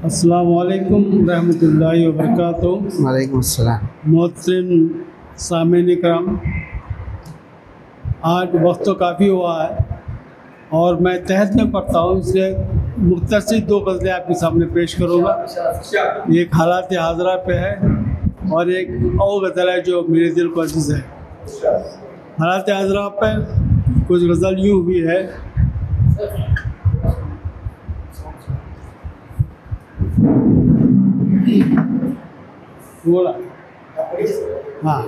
अस्सलाम वालेकुम रहमतुल्लाहि व बरकातुहू। वालेकुम अस्सलाम। मोहतरम सामीन इकराम, आज वक्त तो काफ़ी हुआ है और मैं तहत में पढ़ता हूँ, इसलिए मुख्तसर दो गज़लें आपके सामने पेश करूँगा। एक हालात हाज़रा पे है और एक और गज़ल है जो मेरे दिल को अजीज़ है। हालात हाज़रा पे कुछ गज़ल यूँ भी है। बोला हाँ,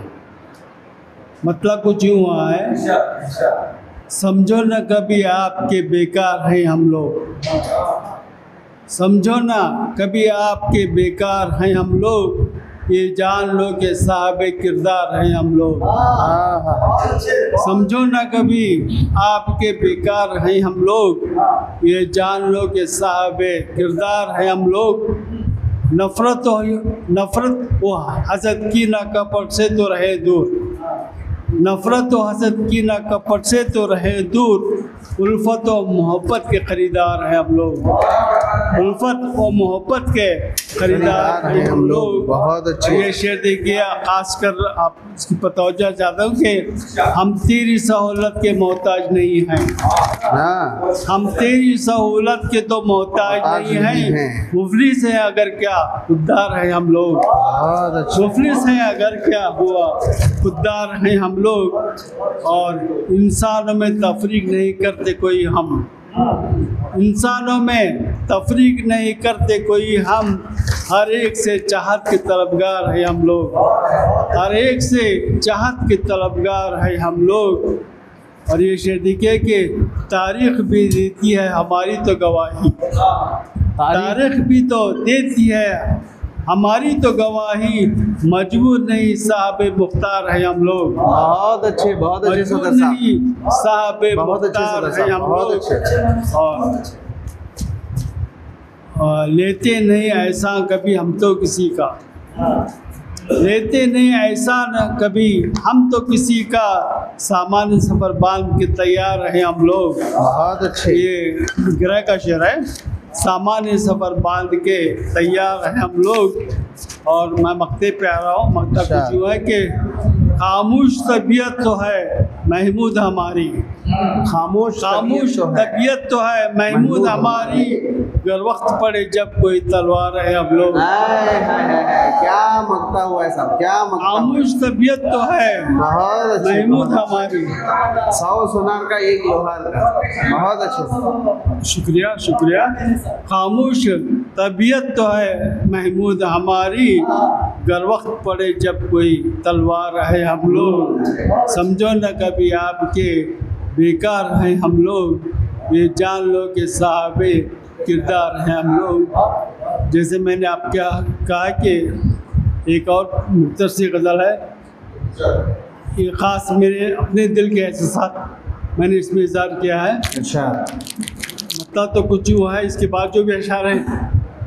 मतलब कुछ यूँ हुआ है। समझो न कभी आपके बेकार हैं हम लोग, समझो ना कभी आपके बेकार हैं हम लोग, ये जान लो कि साहिबे किरदार हैं हम लोग। समझो ना कभी आपके बेकार हैं हम लोग, ये जान लो कि साहिबे किरदार हैं हम लोग। नफ़रत व हसद की ना कपट से तो रहे दूर, नफ़रत व हसद की ना कपट से तो रहे दूर, उल्फत व मोहब्बत के ख़रीदार हैं हम लोग। उल्फत व मोहब्बत के ख़रीदार हैं हम लोग। बहुत अच्छे। ये शेर देखिए, ख़ास कर आप इसकी तवज्जो चाहता हूँ कि हम तेरी सहूलत के मोहताज नहीं हैं। हम तेरी सहूलत के तो मोहताज नहीं हैं। मुफलिस हैं अगर क्या खुददार हैं हम लोग। मुफलिस हैं अगर क्या हुआ खुददार हैं हम लोग। और इंसानों में तफरीक नहीं करते कोई हम, इंसानों में तफरीक नहीं करते कोई हम, हर एक से चाहत के तलबगार है हम लोग। हर एक से चाहत के तलबगार है हम लोग। और ये शेर देखिए कि तारीख़ भी देती है हमारी तो गवाही, तारीख़ भी तो देती है हमारी तो गवाही, मजबूर नहीं साहिबे मुख्तार है हम लोग। बहुत अच्छे, बहुत अच्छे मजबूर नहीं साहिबे मुख्तार है हम लोग। और लेते नहीं ऐसा कभी हम तो किसी का, लेते नहीं ऐसा न कभी हम तो किसी का, सामान सफ़र बांध के तैयार हैं हम लोग। बहुत अच्छे। ये गिरा का शेर है। सामान सफ़र बांध के तैयार हैं हम लोग। और मैं मक्ते पे आ रहा हूँ। मक्ता कुछ यूँ है कि खामोश तबीयत तो है महमूद हमारी, खामोश तबीयत तो है महमूद हमारी, अगर वक्त पड़े जब कोई तलवार है हम लोग। क्या मक्ता हुआ है साहब, क्या खामोश तबीयत तो है महमूद हमारी, 100 सुनार का एक लोहार का। बहुत अच्छे, शुक्रिया शुक्रिया। खामोश तबीयत तो है महमूद हमारी, अगर वक्त पड़े जब कोई तलवार है हम लोग। समझो न कभी आपके बेकार हैं हम लोग, ये जान लो कि साहिबे किरदार हैं हम लोग। जैसे मैंने आपके कहा कि एक और मुख्तसर गज़ल है, ये ख़ास मेरे अपने दिल के एहसास मैंने इसमें इज़हार किया है। अच्छा, मतलब तो कुछ हुआ है, इसके बाद जो भी अशार हैं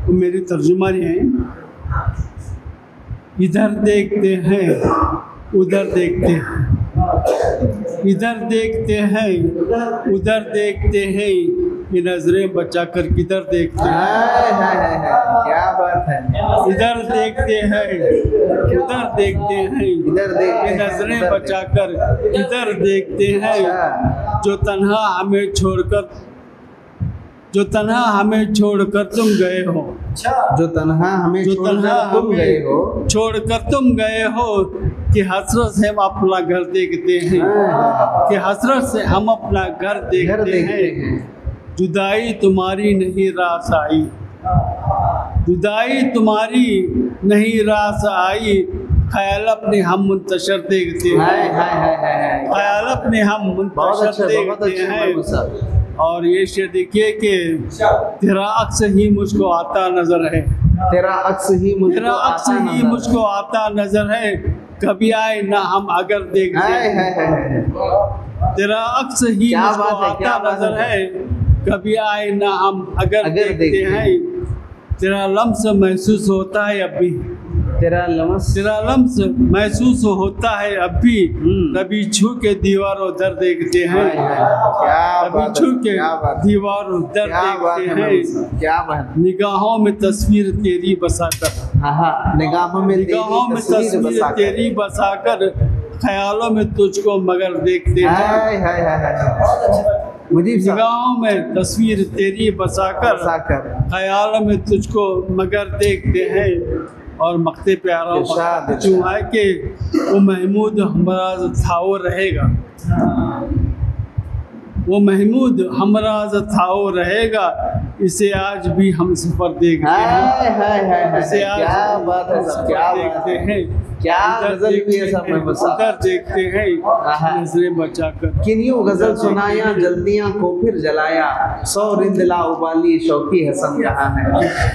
वो मेरी तर्जुमानी है। इधर देखते हैं उधर देखते हैं, इधर देखते हैं उधर देखते हैं, ये नजरें बचा कर किधर देखते हैं। क्या बात है। इधर देखते हैं उधर देखते हैं, ये नजरें बचा कर किधर देखते हैं। जो तन्हा हमें छोड़कर, जो तन्हा हमें छोड़कर तुम गए हो, जो तन्हा हमें छोड़कर तुम गए हो, कि हसरत से हम अपना घर देखते हैं, कि हसरत से हम अपना घर देखते हैं। जुदाई तुम्हारी नहीं रास आई, जुदाई तुम्हारी नहीं रास आई, ख्याल अपने हम मुंतशर देखते हैं, ख्याल अपने हम मुंतशर देखते हैं। और ये शेर देखिए कि तेरा अक्स ही मुझको आता नजर है, तेरा अक्स ही मुझको आता नजर है, कभी आए ना हम अगर देखते हैं। तेरा अक्स ही मुझको आता नजर है, कभी आए ना हम अगर देखते हैं। तेरा लम्स महसूस होता है अब भी, तेरा लमस तेरा लम्स महसूस होता है अब भी, कभी छू के दीवार उधर देखते हैं, क्या कभी बात छू है, के क्या बात है, दीवार उधर क्या बात देखते है हैं, मौसा, क्या बात है। निगाहों में तस्वीर तेरी बसाकर, हाँ, निगाहों में तस्वीर बसाकर। तेरी बसाकर, ख्यालों में तुझको मगर देखते हैं, हाय हाय हाय हाय। मुझीब साहब, निगाहों में तस्वीर तेरी बसाकर, बसाकर। ख्यालों में तुझको मगर देखते हैं। और मक्ते प्यारा इरशाद, जो है कि वो महमूद हमराज था वो रहेगा, वो महमूद हमराज था वो रहेगा, इसे आज भी हम सफर देखते हैं, हाय हाय हाय हाय, इसे आज क्या बात है साहब, क्या बात देखते है, हैं, क्या इधर गजल भी है देखते साहब हैं, में बसा। उधर देखते हैं नजरें बचाकर। किन यूं गजल सुनाया जल्दियां को फिर जलाया, सौ रिंदला उबाली शौकी हसन कहाँ है।